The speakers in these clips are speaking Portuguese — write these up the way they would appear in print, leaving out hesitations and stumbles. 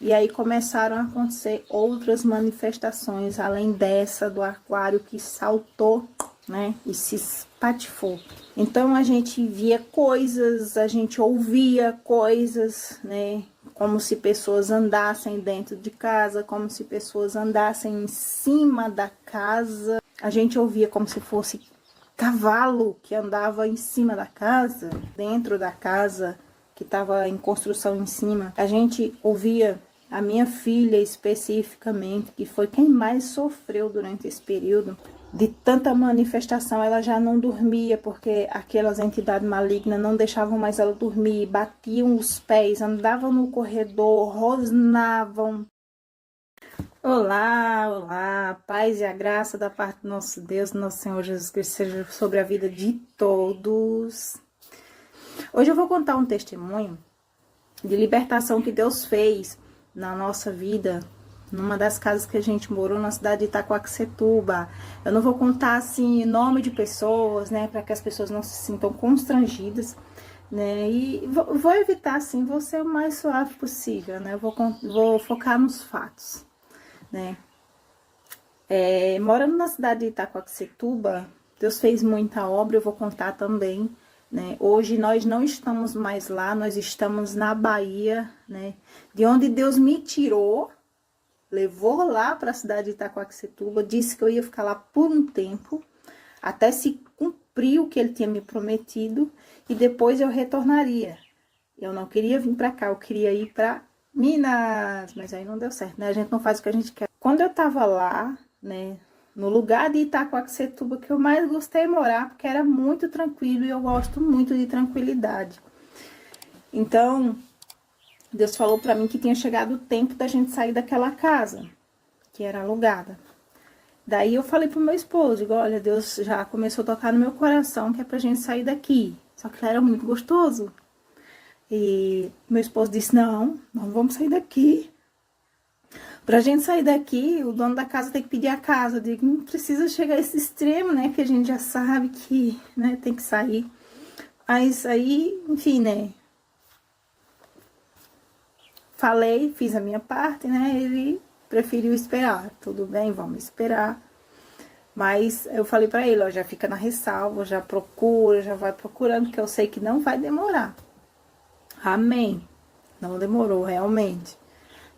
E aí começaram a acontecer outras manifestações, além dessa do aquário que saltou, né? E se espatifou. Então a gente via coisas, a gente ouvia coisas, né? Como se pessoas andassem dentro de casa, como se pessoas andassem em cima da casa. A gente ouvia como se fosse cavalo que andava em cima da casa, dentro da casa que estava em construção em cima. A gente ouvia a minha filha especificamente, que foi quem mais sofreu durante esse período. De tanta manifestação, ela já não dormia, porque aquelas entidades malignas não deixavam mais ela dormir, batiam os pés, andavam no corredor, rosnavam. Olá, olá, a paz e a graça da parte do nosso Deus, nosso Senhor Jesus Cristo, seja sobre a vida de todos. Hoje eu vou contar um testemunho de libertação que Deus fez na nossa vida, numa das casas que a gente morou na cidade de Itacoaxetuba. Eu não vou contar assim nome de pessoas, né, para que as pessoas não se sintam constrangidas, né, e vou evitar assim, vou ser o mais suave possível, né, vou focar nos fatos, né. Morando na cidade de Itacoaxetuba, Deus fez muita obra, eu vou contar também, né? Hoje nós não estamos mais lá, nós estamos na Bahia, né? De onde Deus me tirou, levou lá para a cidade de Itacoaxetuba, disse que eu ia ficar lá por um tempo, até se cumprir o que ele tinha me prometido, e depois eu retornaria. Eu não queria vir para cá, eu queria ir para Minas, mas aí não deu certo, né? A gente não faz o que a gente quer. Quando eu tava lá, né, no lugar de Itacoaxetuba que eu mais gostei de morar, porque era muito tranquilo e eu gosto muito de tranquilidade. Então, Deus falou para mim que tinha chegado o tempo da gente sair daquela casa, que era alugada. Daí eu falei pro meu esposo, digo, olha, Deus já começou a tocar no meu coração que é pra gente sair daqui. Só que lá era muito gostoso. E meu esposo disse, não vamos sair daqui. Pra gente sair daqui, o dono da casa tem que pedir a casa. Eu digo, não precisa chegar a esse extremo, né? Que a gente já sabe que, né, tem que sair. Mas aí, enfim, né? Falei, fiz a minha parte, né? Ele preferiu esperar. Tudo bem, vamos esperar. Mas eu falei pra ele, ó, já fica na ressalva, já procura, já vai procurando, que eu sei que não vai demorar. Amém. Não demorou, realmente.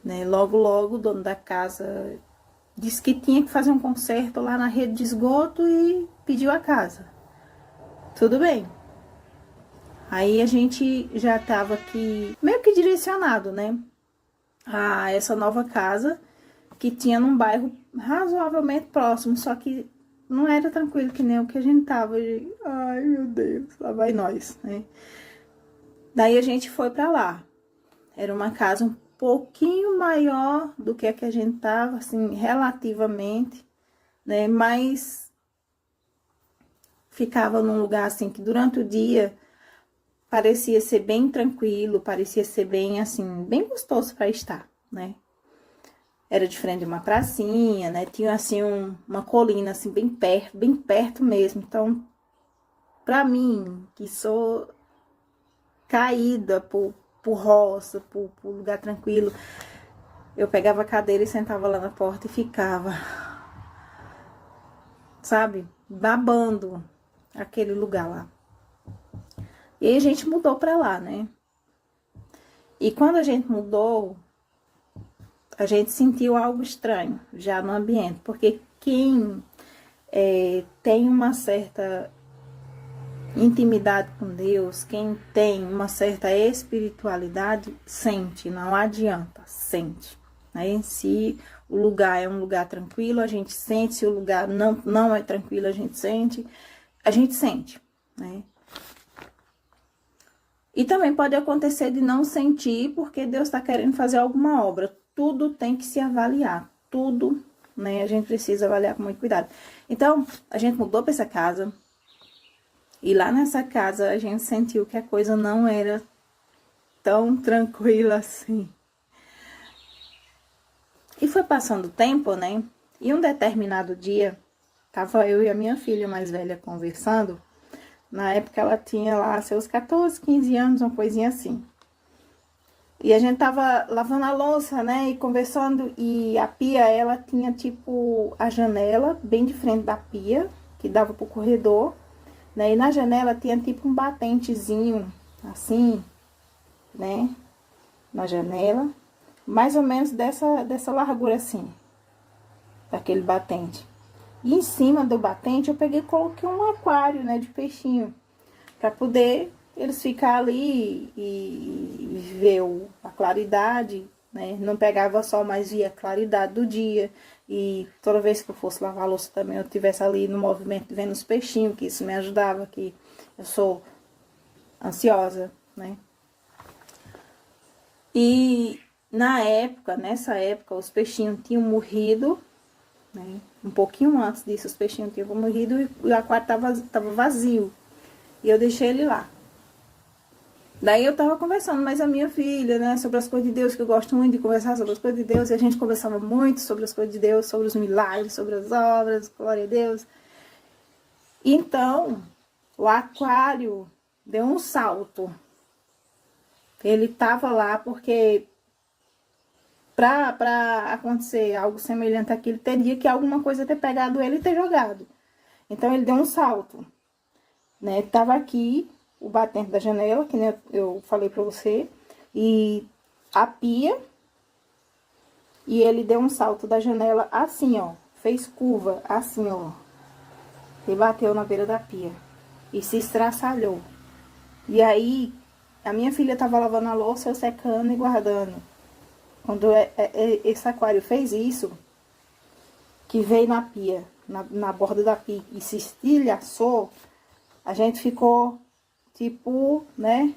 Né? Logo, logo, o dono da casa disse que tinha que fazer um conserto lá na rede de esgoto e pediu a casa. Tudo bem. Aí a gente já tava aqui meio que direcionado, né? A essa nova casa que tinha num bairro razoavelmente próximo, só que não era tranquilo que nem o que a gente tava. Ai, meu Deus, lá vai nós, né? Daí a gente foi pra lá. Era uma casa um pouquinho maior do que a que a gente tava, assim, relativamente, né? Mas ficava num lugar, assim, que durante o dia parecia ser bem tranquilo, parecia ser bem, assim, bem gostoso para estar, né? Era de frente de uma pracinha, né? Tinha, assim, uma colina, assim, bem perto mesmo. Então, pra mim, que sou caída por roça, por lugar tranquilo, eu pegava a cadeira e sentava lá na porta e ficava, sabe, babando aquele lugar lá. E aí a gente mudou pra lá, né? E quando a gente mudou, a gente sentiu algo estranho já no ambiente, porque quem tem uma certa intimidade com Deus, quem tem uma certa espiritualidade, sente, não adianta, sente. Né? Se o lugar é um lugar tranquilo, a gente sente, se o lugar não é tranquilo, a gente sente, né? E também pode acontecer de não sentir, porque Deus está querendo fazer alguma obra. Tudo tem que se avaliar, tudo, né? A gente precisa avaliar com muito cuidado. Então, a gente mudou para essa casa, e lá nessa casa a gente sentiu que a coisa não era tão tranquila assim. E foi passando o tempo, né? E um determinado dia, tava eu e a minha filha mais velha conversando. Na época ela tinha lá seus 14, 15 anos, uma coisinha assim. E a gente tava lavando a louça, né, e conversando, e a pia, ela tinha, tipo, a janela bem de frente da pia, que dava pro corredor, né, e na janela tinha, tipo, um batentezinho, assim, né, na janela, mais ou menos dessa largura, assim, daquele batente. E em cima do batente, eu peguei e coloquei um aquário, né, de peixinho, para poder eles ficar ali e ver a claridade, né? Não pegava sol, mas via a claridade do dia. E toda vez que eu fosse lavar a louça também, eu estivesse ali no movimento vendo os peixinhos, que isso me ajudava, que eu sou ansiosa, né? E nessa época, os peixinhos tinham morrido, né? Um pouquinho antes disso, os peixinhos tinham morrido e o aquário tava vazio. E eu deixei ele lá. Daí eu tava conversando mais a minha filha, né, sobre as coisas de Deus, que eu gosto muito de conversar sobre as coisas de Deus, e a gente conversava muito sobre as coisas de Deus, sobre os milagres, sobre as obras, glória a Deus. Então, o aquário deu um salto. Ele tava lá porque pra acontecer algo semelhante àquilo, teria que alguma coisa ter pegado ele e ter jogado. Então ele deu um salto, né? Tava aqui o batente da janela, que nem eu falei pra você, e a pia, e ele deu um salto da janela assim, ó, fez curva, assim, ó, e bateu na beira da pia, e se estraçalhou. E aí, a minha filha tava lavando a louça, eu secando e guardando. Quando esse aquário fez isso, que veio na pia, na borda da pia, e se estilhaçou, a gente ficou, tipo, né?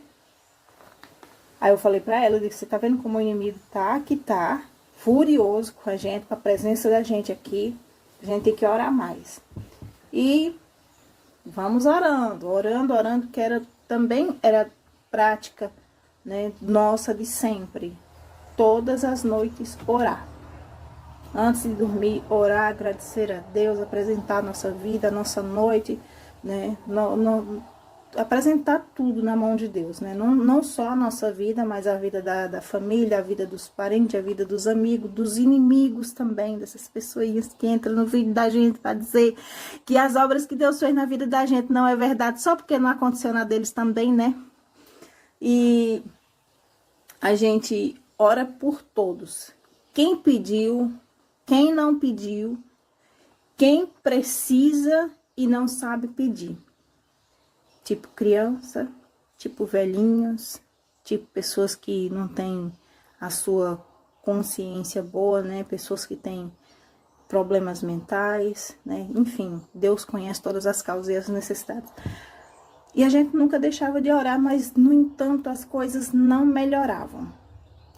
Aí eu falei pra ela, eu disse, você tá vendo como o inimigo tá, que tá furioso com a gente, com a presença da gente aqui. A gente tem que orar mais. E vamos orando, que também era prática, né, nossa de sempre. Todas as noites orar. Antes de dormir, orar, agradecer a Deus, apresentar a nossa vida, a nossa noite, né? Apresentar tudo na mão de Deus, né? Não só a nossa vida, mas a vida da família, a vida dos parentes, a vida dos amigos, dos inimigos também, dessas pessoas que entram no vídeo da gente para dizer que as obras que Deus fez na vida da gente não é verdade, só porque não aconteceu na deles também, né? E a gente ora por todos. Quem pediu, quem não pediu, quem precisa e não sabe pedir. Tipo criança, tipo velhinhos, tipo pessoas que não têm a sua consciência boa, né? Pessoas que têm problemas mentais, né? Enfim, Deus conhece todas as causas e as necessidades. E a gente nunca deixava de orar, mas, no entanto, as coisas não melhoravam.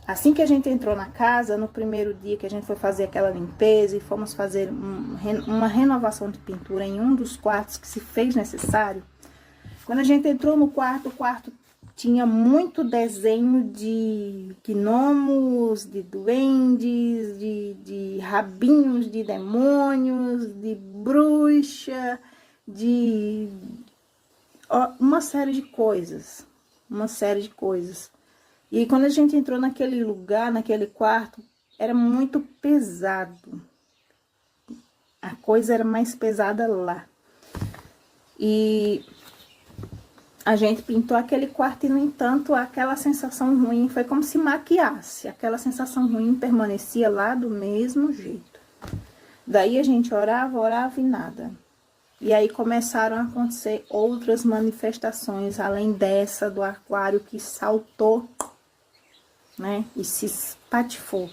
Assim que a gente entrou na casa, no primeiro dia que a gente foi fazer aquela limpeza e fomos fazer uma renovação de pintura em um dos quartos que se fez necessário, quando a gente entrou no quarto, o quarto tinha muito desenho de gnomos, de duendes, de rabinhos de demônios, de bruxa, de uma série de coisas. E quando a gente entrou naquele lugar, naquele quarto, era muito pesado. A coisa era mais pesada lá. E a gente pintou aquele quarto e, no entanto, aquela sensação ruim foi como se maquiasse. Aquela sensação ruim permanecia lá do mesmo jeito. Daí a gente orava e nada. E aí começaram a acontecer outras manifestações, além dessa do aquário que saltou, né? E se espatifou.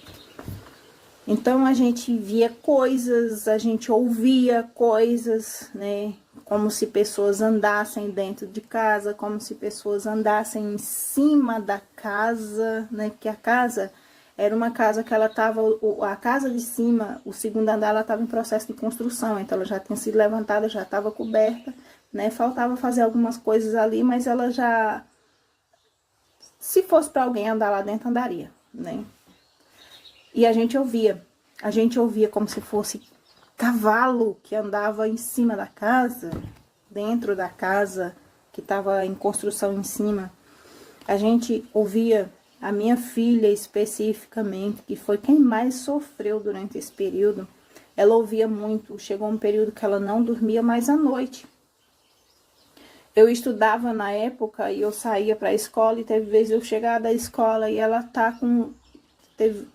Então a gente via coisas, a gente ouvia coisas, né? Como se pessoas andassem dentro de casa, como se pessoas andassem em cima da casa, né? Porque a casa era uma casa que ela tava, a casa de cima, o segundo andar, ela estava em processo de construção, então ela já tinha sido levantada, já estava coberta, né? Faltava fazer algumas coisas ali, mas ela já, se fosse para alguém andar lá dentro, andaria, né? E a gente ouvia como se fosse cavalo que andava em cima da casa, dentro da casa que estava em construção em cima. A gente ouvia A minha filha, especificamente, que foi quem mais sofreu durante esse período, ela ouvia muito. Chegou um período que ela não dormia mais à noite. Eu estudava na época e eu saía para a escola e teve vezes eu chegar da escola e ela tá com...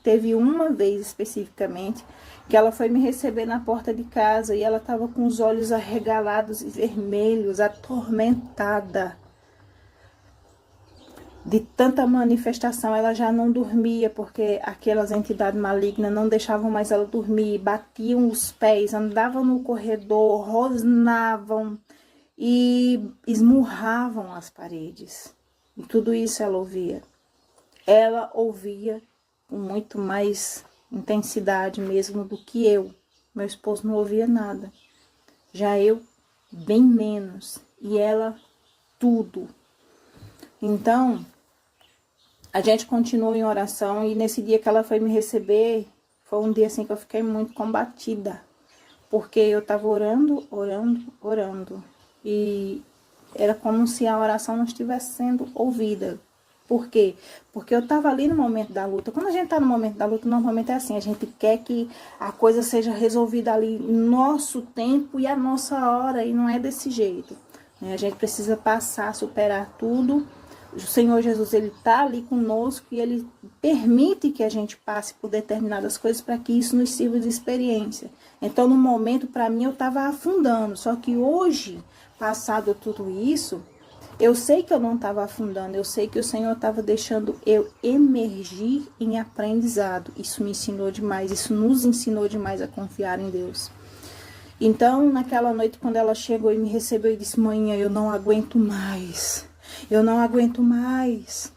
Teve uma vez especificamente que ela foi me receber na porta de casa e ela estava com os olhos arregalados e vermelhos, atormentada. De tanta manifestação, ela já não dormia, porque aquelas entidades malignas não deixavam mais ela dormir, batiam os pés, andavam no corredor, rosnavam e esmurravam as paredes. E tudo isso ela ouvia. Ela ouvia com muito mais intensidade mesmo do que eu. Meu esposo não ouvia nada. Já eu, bem menos. E ela, tudo. Então, a gente continuou em oração e nesse dia que ela foi me receber, foi um dia assim que eu fiquei muito combatida. Porque eu tava orando, orando, orando. E era como se a oração não estivesse sendo ouvida. Por quê? Porque eu tava ali no momento da luta. Quando a gente tá no momento da luta, normalmente é assim, a gente quer que a coisa seja resolvida ali no nosso tempo e a nossa hora, e não é desse jeito. A gente precisa passar, superar tudo. O Senhor Jesus, ele tá ali conosco e ele permite que a gente passe por determinadas coisas para que isso nos sirva de experiência. Então, no momento, para mim, eu tava afundando. Só que hoje, passado tudo isso, eu sei que eu não estava afundando, eu sei que o Senhor estava deixando eu emergir em aprendizado. Isso me ensinou demais, isso nos ensinou demais a confiar em Deus. Então, naquela noite, quando ela chegou e me recebeu e disse: "Manhã, eu não aguento mais, eu não aguento mais."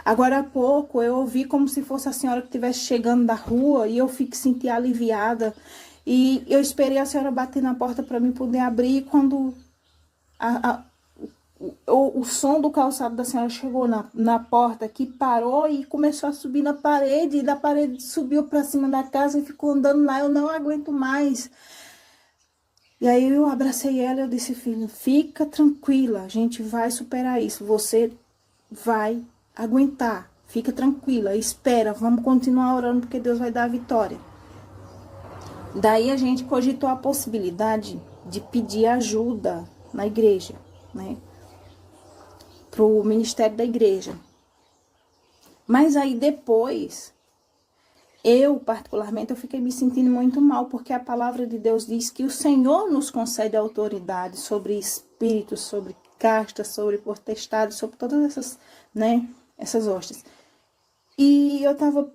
Agora há pouco, eu ouvi como se fosse a senhora que estivesse chegando da rua e eu senti aliviada. E eu esperei a senhora bater na porta para mim poder abrir. E quando o som do calçado da senhora chegou na porta, que parou e começou a subir na parede, e da parede subiu para cima da casa e ficou andando lá. Eu não aguento mais. E aí eu abracei ela e eu disse: "Filha, fica tranquila, a gente vai superar isso, você vai aguentar, fica tranquila, espera, vamos continuar orando porque Deus vai dar a vitória." Daí a gente cogitou a possibilidade de pedir ajuda na igreja, né? Pro ministério da igreja. Mas aí depois, eu particularmente, eu fiquei me sentindo muito mal, porque a palavra de Deus diz que o Senhor nos concede autoridade sobre espíritos, sobre castas, sobre potestades, sobre todas essas, né, essas hostes. E eu tava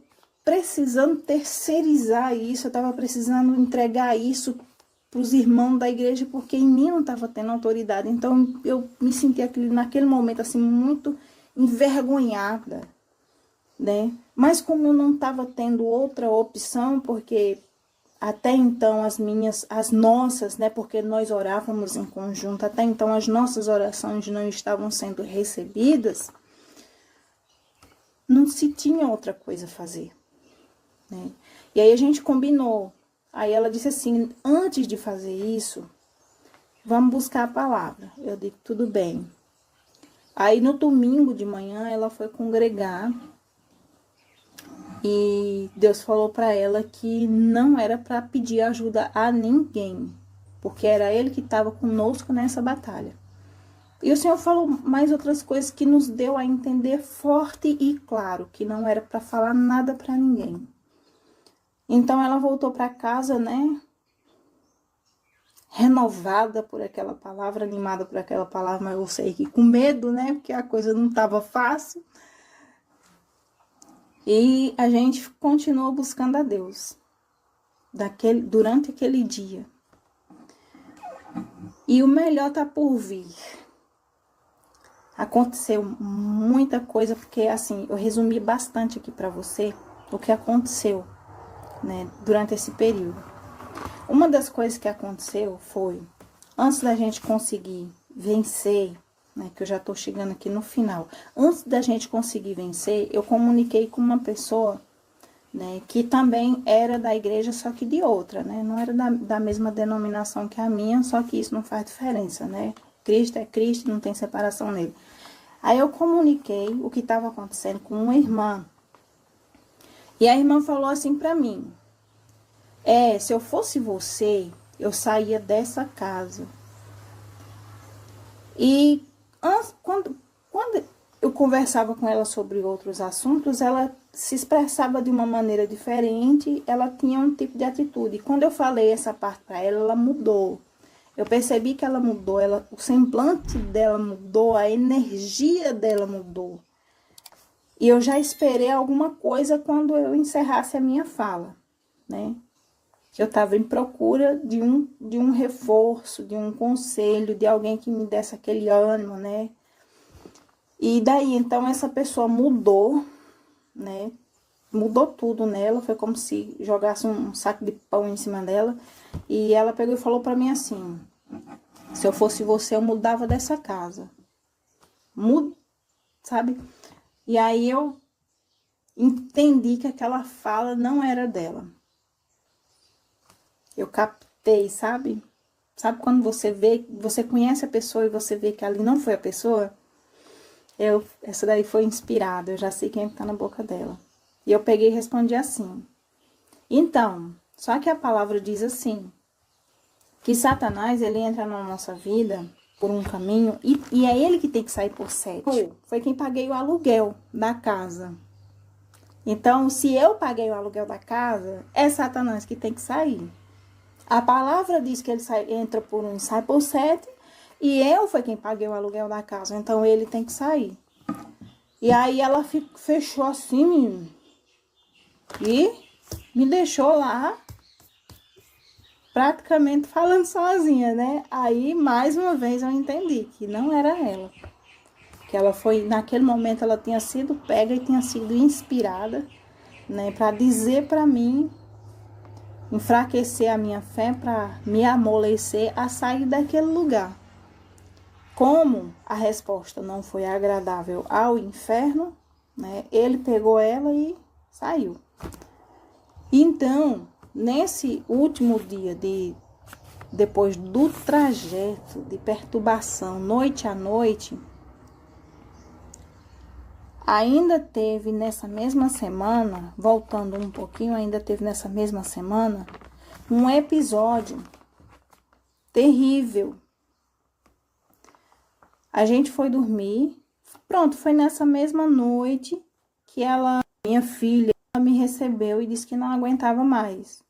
precisando terceirizar isso, eu tava precisando entregar isso para os irmãos da igreja, porque em mim não estava tendo autoridade. Então eu me senti naquele momento assim muito envergonhada, né? Mas como eu não estava tendo outra opção, porque até então as nossas, né? Porque nós orávamos em conjunto, até então as nossas orações não estavam sendo recebidas, não se tinha outra coisa a fazer, né? E aí a gente combinou. Aí ela disse assim: "Antes de fazer isso, vamos buscar a palavra." Eu disse: "Tudo bem." Aí no domingo de manhã ela foi congregar e Deus falou para ela que não era para pedir ajuda a ninguém, porque era Ele que estava conosco nessa batalha. E o Senhor falou mais outras coisas que nos deu a entender forte e claro que não era para falar nada para ninguém. Então ela voltou para casa, né, renovada por aquela palavra, animada por aquela palavra, mas eu sei que com medo, né, porque a coisa não estava fácil. E a gente continuou buscando a Deus durante aquele dia. E o melhor tá por vir. Aconteceu muita coisa, porque assim, eu resumi bastante aqui para você o que aconteceu, né, durante esse período. Uma das coisas que aconteceu foi, antes da gente conseguir vencer, né, que eu já tô chegando aqui no final, antes da gente conseguir vencer, eu comuniquei com uma pessoa, né, que também era da igreja, só que de outra, né, não era da mesma denominação que a minha, só que isso não faz diferença, né, Cristo é Cristo, não tem separação nele. Aí eu comuniquei o que estava acontecendo com uma irmã. E a irmã falou assim para mim: se eu fosse você, eu saía dessa casa. E quando eu conversava com ela sobre outros assuntos, ela se expressava de uma maneira diferente, ela tinha um tipo de atitude. E quando eu falei essa parte para ela, ela mudou. Eu percebi que ela mudou, o semblante dela mudou, a energia dela mudou. E eu já esperei alguma coisa quando eu encerrasse a minha fala, né? Eu estava em procura de um reforço, de um conselho, de alguém que me desse aquele ânimo, né? E daí, então, essa pessoa mudou, né? Mudou tudo nela, foi como se jogasse um saco de pão em cima dela. E ela pegou e falou pra mim assim: se eu fosse você, eu mudava dessa casa. Sabe? E aí eu entendi que aquela fala não era dela. Eu captei, sabe? Sabe quando você vê, você conhece a pessoa e você vê que ali não foi a pessoa? Essa daí foi inspirada, eu já sei quem tá na boca dela. E eu peguei e respondi assim: então, só que a palavra diz assim, que Satanás, ele entra na nossa vida por um caminho, e é ele que tem que sair por 7. Foi quem paguei o aluguel da casa. Então, se eu paguei o aluguel da casa, é Satanás que tem que sair. A palavra diz que ele entra por 1 e sai por 7, e eu foi quem paguei o aluguel da casa, então ele tem que sair. E aí ela fechou assim, menino, e me deixou lá, praticamente falando sozinha, né? Aí, mais uma vez, eu entendi que não era ela. Que ela foi, naquele momento, ela tinha sido pega e tinha sido inspirada, né? Para dizer para mim, enfraquecer a minha fé, para me amolecer a sair daquele lugar. Como a resposta não foi agradável ao inferno, né? Ele pegou ela e saiu. Então, nesse último dia depois do trajeto de perturbação, noite a noite, ainda teve nessa mesma semana, voltando um pouquinho, ainda teve nessa mesma semana, um episódio terrível. A gente foi dormir, pronto, foi nessa mesma noite que minha filha, me recebeu e disse que não aguentava mais,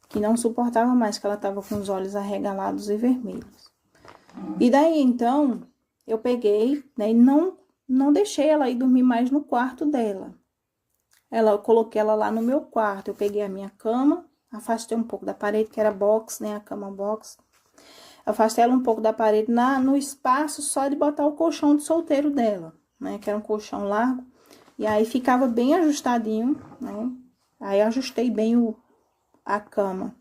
que não suportava mais, que ela estava com os olhos arregalados e vermelhos. E daí, então, eu peguei, né, e não deixei ela ir dormir mais no quarto dela. Eu coloquei ela lá no meu quarto, eu peguei a minha cama, afastei um pouco da parede, que era box, né, a cama box. Afastei ela um pouco da parede, no espaço só de botar o colchão de solteiro dela, né, que era um colchão largo. E aí ficava bem ajustadinho, né, aí ajustei bem a cama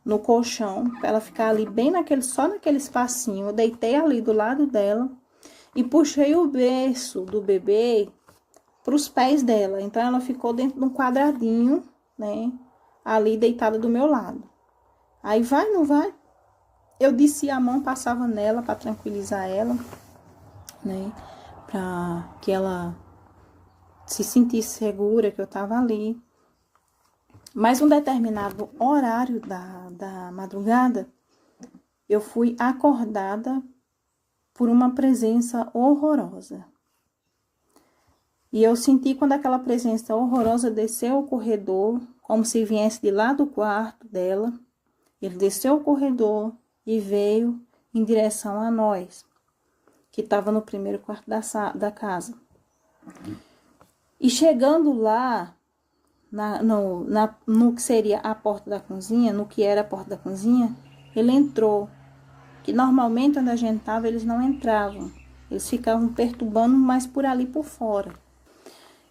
no colchão, pra ela ficar ali bem só naquele espacinho. Eu deitei ali do lado dela e puxei o berço do bebê para os pés dela. Então, ela ficou dentro de um quadradinho, né, ali deitada do meu lado. Aí, vai, não vai? Eu descia a mão, passava nela para tranquilizar ela, né, para que ela se sentisse segura que eu tava ali. Mas um determinado horário da madrugada, eu fui acordada por uma presença horrorosa. E eu senti quando aquela presença horrorosa desceu o corredor, como se viesse de lá do quarto dela. Ele desceu o corredor e veio em direção a nós, que estava no primeiro quarto da casa. E chegando lá, no que seria a porta da cozinha, no que era a porta da cozinha, ele entrou. Que normalmente onde a gente estava, eles não entravam. Eles ficavam perturbando, mas por ali por fora.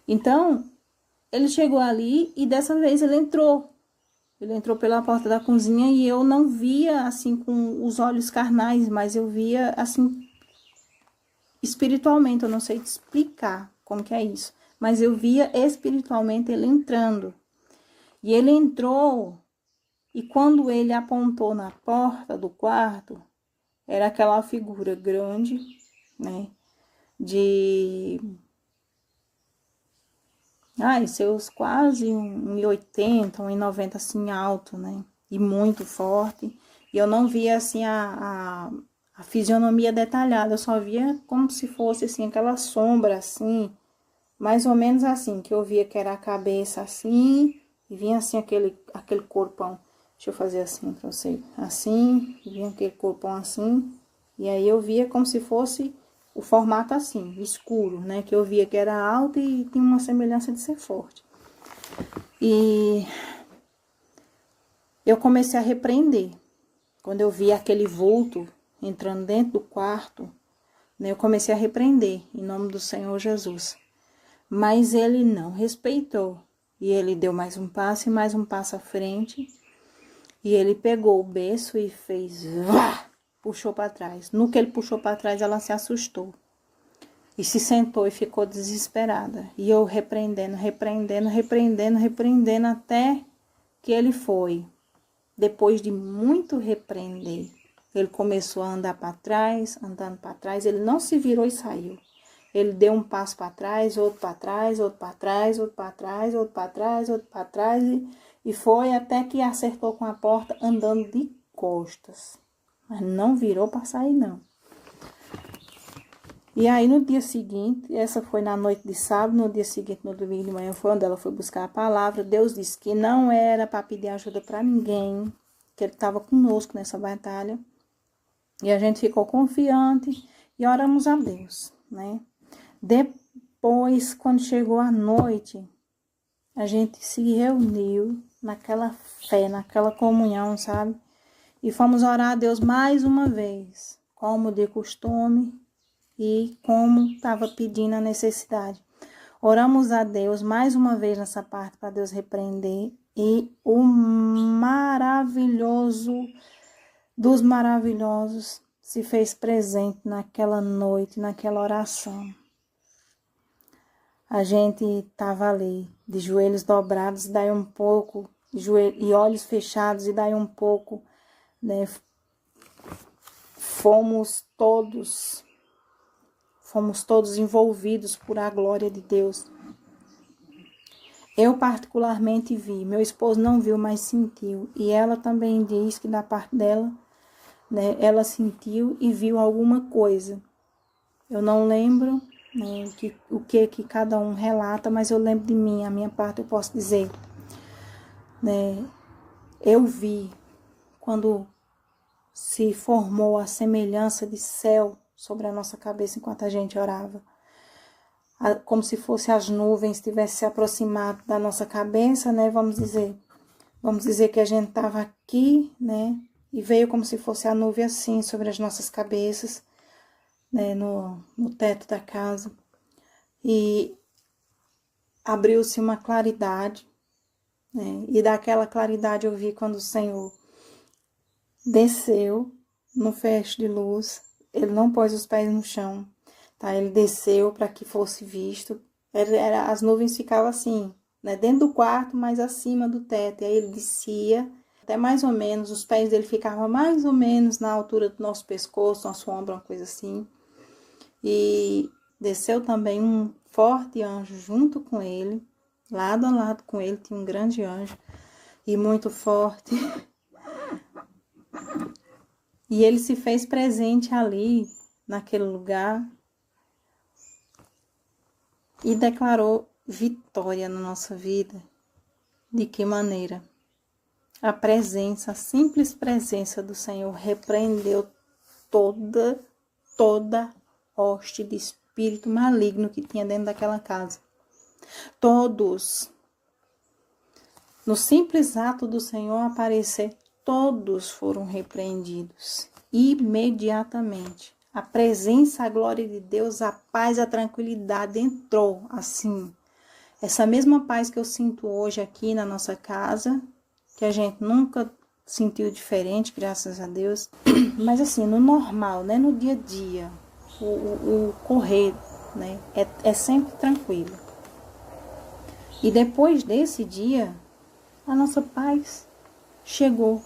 Então, ele chegou ali e dessa vez ele entrou. Ele entrou pela porta da cozinha e eu não via assim com os olhos carnais, mas eu via assim espiritualmente. Eu não sei te explicar como que é isso, mas eu via espiritualmente ele entrando. E ele entrou, e quando ele apontou na porta do quarto, era aquela figura grande, né? de seus quase 1,80, 1,90 assim alto, né? E muito forte. E eu não via assim a fisionomia detalhada, eu só via como se fosse assim aquela sombra assim, mais ou menos assim, que eu via que era a cabeça assim, e vinha assim aquele corpão. Deixa eu fazer assim pra você. Assim, e vinha aquele corpão assim, e aí eu via como se fosse o formato assim, escuro, né? Que eu via que era alto e tinha uma semelhança de ser forte. E eu comecei a repreender. Quando eu vi aquele vulto entrando dentro do quarto, né, eu comecei a repreender em nome do Senhor Jesus. Mas ele não respeitou. E ele deu mais um passo e mais um passo à frente. E ele pegou o berço e fez... puxou para trás. No que ele puxou para trás, ela se assustou. E se sentou e ficou desesperada. E eu repreendendo, até que ele foi. Depois de muito repreender, ele começou a andar para trás, andando para trás. Ele não se virou e saiu. Ele deu um passo para trás, outro para trás, outro para trás, outro para trás, outro para trás, outro para trás. E foi até que acertou com a porta, andando de costas. Mas não virou para sair, não. E aí, no dia seguinte, essa foi na noite de sábado, no dia seguinte, no domingo de manhã, foi onde ela foi buscar a palavra. Deus disse que não era para pedir ajuda para ninguém, que ele estava conosco nessa batalha. E a gente ficou confiante e oramos a Deus, né? Depois, quando chegou a noite, a gente se reuniu naquela fé, naquela comunhão, sabe? E fomos orar a Deus mais uma vez, como de costume e como estava pedindo a necessidade. Oramos a Deus mais uma vez nessa parte para Deus repreender. E o maravilhoso dos maravilhosos se fez presente naquela noite, naquela oração. A gente estava ali, de joelhos dobrados, e daí um pouco, e olhos fechados, e daí um pouco, né? Fomos todos envolvidos por a glória de Deus. Eu particularmente vi, meu esposo não viu, mas sentiu. E ela também diz que da parte dela, né, ela sentiu e viu alguma coisa. Eu não lembro, né, o que cada um relata, mas eu lembro de mim, a minha parte eu posso dizer. Né, eu vi quando se formou a semelhança de céu sobre a nossa cabeça enquanto a gente orava. Como se fosse as nuvens tivessem se aproximado da nossa cabeça, né? Vamos dizer que a gente estava aqui, né? E veio como se fosse a nuvem assim sobre as nossas cabeças, né? No teto da casa. E abriu-se uma claridade, né? E daquela claridade eu vi quando o Senhor desceu no feixe de luz. Ele não pôs os pés no chão, tá? Ele desceu para que fosse visto. As nuvens ficavam assim, né? Dentro do quarto, mas acima do teto. E aí ele descia, até mais ou menos, os pés dele ficavam mais ou menos na altura do nosso pescoço, nosso ombro, uma coisa assim. E desceu também um forte anjo junto com ele, lado a lado com ele, tinha um grande anjo, e muito forte. E ele se fez presente ali, naquele lugar, e declarou vitória na nossa vida. De que maneira? A presença, a simples presença do Senhor repreendeu toda hoste de espírito maligno que tinha dentro daquela casa. Todos, no simples ato do Senhor aparecer, todos foram repreendidos imediatamente. A presença, a glória de Deus, a paz, a tranquilidade entrou assim. Essa mesma paz que eu sinto hoje aqui na nossa casa, que a gente nunca sentiu diferente, graças a Deus. Mas assim, no normal, né? No dia a dia, o correr, né? É sempre tranquilo. E depois desse dia, a nossa paz chegou.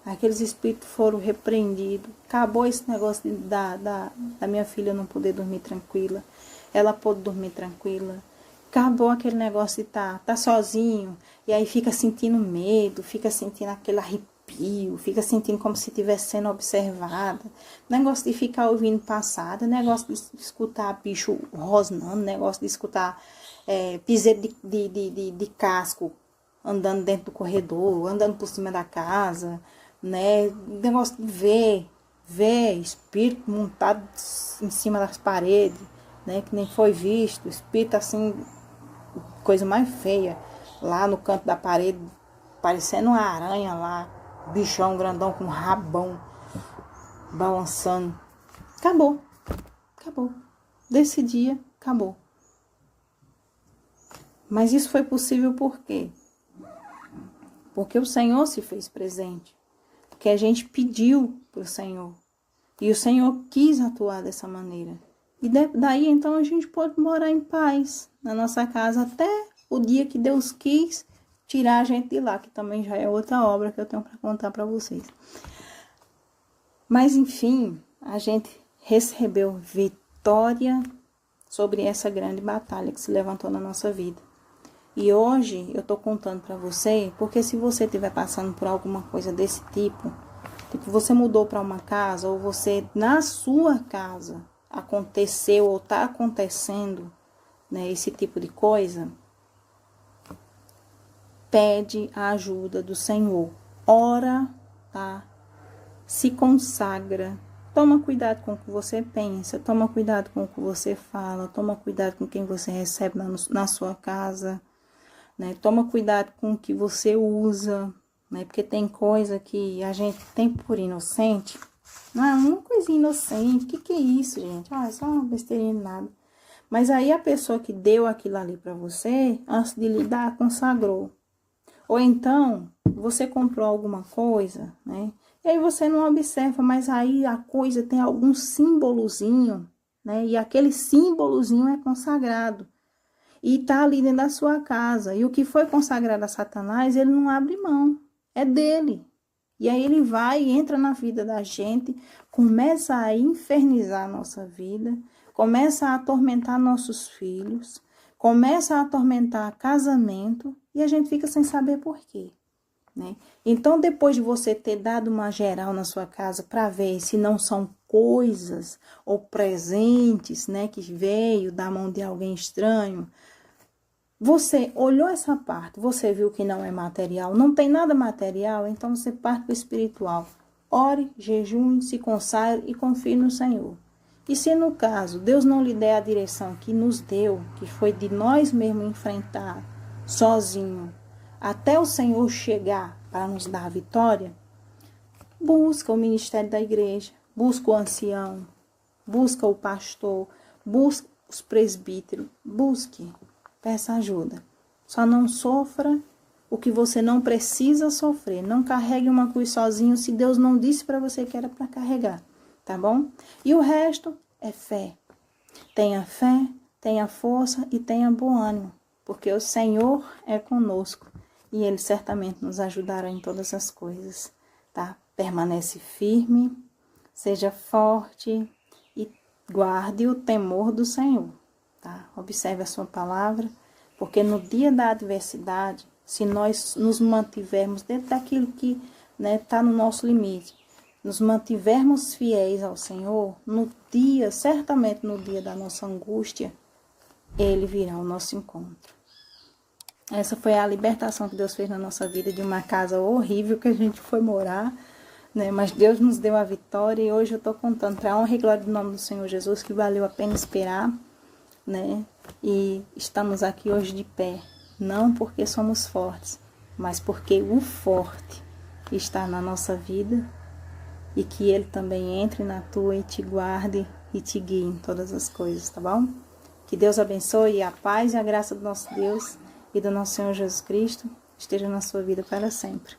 Aqueles espíritos foram repreendidos. Acabou esse negócio da minha filha não poder dormir tranquila. Ela pôde dormir tranquila. Acabou aquele negócio de tá sozinho. E aí fica sentindo medo, fica sentindo aquele arrepio, fica sentindo como se estivesse sendo observada. Negócio de ficar ouvindo passada, negócio de escutar bicho rosnando, negócio de escutar piseiro de casco andando dentro do corredor, andando por cima da casa, né? Negócio de ver espírito montado em cima das paredes, né? Que nem foi visto, espírito assim, coisa mais feia, lá no canto da parede, parecendo uma aranha lá, bichão grandão com rabão, balançando. Acabou. Desse dia, acabou. Mas isso foi possível por quê? Porque o Senhor se fez presente. Porque a gente pediu para o Senhor. E o Senhor quis atuar dessa maneira. E daí, então, a gente pode morar em paz na nossa casa até o dia que Deus quis tirar a gente de lá, que também já é outra obra que eu tenho para contar para vocês. Mas, enfim, a gente recebeu vitória sobre essa grande batalha que se levantou na nossa vida. E hoje eu tô contando para você, porque se você estiver passando por alguma coisa desse tipo você mudou para uma casa, ou você na sua casa aconteceu ou tá acontecendo, né, esse tipo de coisa, pede a ajuda do Senhor. Ora, tá? Se consagra. Toma cuidado com o que você pensa, toma cuidado com o que você fala, toma cuidado com quem você recebe na sua casa. Né? Toma cuidado com o que você usa, né? Porque tem coisa que a gente tem por inocente. Não é uma coisinha inocente. Que é isso, gente? É só uma besteirinha de nada. Mas aí a pessoa que deu aquilo ali para você, antes de lhe dar, consagrou. Ou então, você comprou alguma coisa, né? E aí você não observa, mas aí a coisa tem algum símbolozinho, né? E aquele símbolozinho é consagrado. E está ali dentro da sua casa. E o que foi consagrado a Satanás, ele não abre mão. É dele. E aí ele vai e entra na vida da gente, começa a infernizar a nossa vida, começa a atormentar nossos filhos, começa a atormentar casamento, e a gente fica sem saber por quê. Né? Então, depois de você ter dado uma geral na sua casa para ver se não são coisas ou presentes, né, que veio da mão de alguém estranho, você olhou essa parte, você viu que não é material, não tem nada material, então você parte para o espiritual. Ore, jejum, se consagre e confie no Senhor. E se no caso Deus não lhe der a direção que nos deu, que foi de nós mesmos enfrentar sozinho, até o Senhor chegar para nos dar a vitória, busca o ministério da igreja, busca o ancião, busca o pastor, busca os presbíteros, busque, peça ajuda. Só não sofra o que você não precisa sofrer. Não carregue uma cruz sozinho se Deus não disse para você que era para carregar, tá bom? E o resto é fé. Tenha fé, tenha força e tenha bom ânimo, porque o Senhor é conosco. E Ele certamente nos ajudará em todas as coisas, tá? Permanece firme, seja forte e guarde o temor do Senhor, tá? Observe a sua palavra, porque no dia da adversidade, se nós nos mantivermos dentro daquilo que, né, tá no nosso limite, nos mantivermos fiéis ao Senhor, certamente no dia da nossa angústia, Ele virá ao nosso encontro. Essa foi a libertação que Deus fez na nossa vida de uma casa horrível que a gente foi morar, né? Mas Deus nos deu a vitória e hoje eu estou contando para a honra e glória do nome do Senhor Jesus que valeu a pena esperar, né? E estamos aqui hoje de pé, não porque somos fortes, mas porque o forte está na nossa vida e que Ele também entre na tua e te guarde e te guie em todas as coisas, tá bom? Que Deus abençoe a paz e a graça do nosso Deus e do nosso Senhor Jesus Cristo esteja na sua vida para sempre.